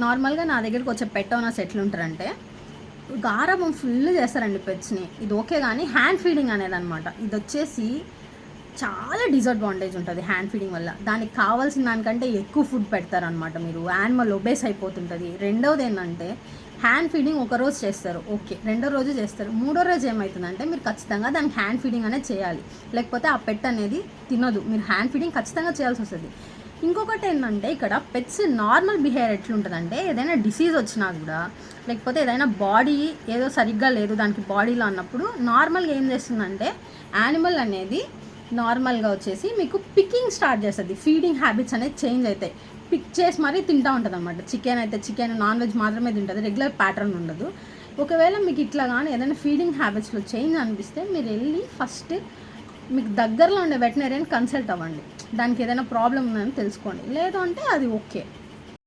నార్మల్గా నా దగ్గరికి వచ్చే పెట్ ఓనర్స్ ఎట్లుంటారంటే గారాబం ఫుల్ చేస్తారండి పెట్స్ని. ఇది ఓకే, కానీ హ్యాండ్ ఫీడింగ్ అనేది అనమాట, ఇది వచ్చేసి చాలా డిసడ్వాంటేజ్ ఉంటుంది హ్యాండ్ ఫీడింగ్ వల్ల. దానికి కావాల్సిన దానికంటే ఎక్కువ ఫుడ్ పెడతారనమాట మీరు, యానిమల్ ఒబేస్ అయిపోతుంటుంది. రెండవది ఏంటంటే హ్యాండ్ ఫీడింగ్ ఒక రోజు చేస్తారు ఓకే, రెండో రోజు చేస్తారు, మూడో రోజు ఏమవుతుందంటే మీరు ఖచ్చితంగా దానికి హ్యాండ్ ఫీడింగ్ అనేది చేయాలి, లేకపోతే ఆ పెట్ అనేది తినదు. మీరు హ్యాండ్ ఫీడింగ్ ఖచ్చితంగా చేయాల్సి వస్తుంది. ఇంకొకటి ఏంటంటే ఇక్కడ పెట్స్ నార్మల్ బిహేవియర్ ఎట్లుంటుందంటే ఏదైనా డిసీజ్ వచ్చినా కూడా, లేకపోతే ఏదైనా బాడీ ఏదో సరిగ్గా లేదు దానికి బాడీలో అన్నప్పుడు నార్మల్గా ఏం చేస్తుందంటే యానిమల్ అనేది నార్మల్గా వచ్చేసి మీకు పికింగ్ స్టార్ట్ చేస్తుంది. ఫీడింగ్ హ్యాబిట్స్ అనేది చేంజ్ అవుతాయి, పిక్ చేసి మరీ తింటూ ఉంటుంది అనమాట. చికెన్ అయితే చికెన్, నాన్ వెజ్ మాత్రమే తింటుంది, రెగ్యులర్ ప్యాటర్న్ ఉండదు. ఒకవేళ మీకు ఇట్లా కానీ ఏదైనా ఫీడింగ్ హ్యాబిట్స్లో చేంజ్ అనిపిస్తే మీరు వెళ్ళి ఫస్ట్ మీకు దగ్గరలో ఉండే వెటనరీని కన్సల్ట్ అవ్వండి, దానికి ఏదైనా ప్రాబ్లం ఉందని తెలుసుకోండి. లేదు అంటే అది ఓకే.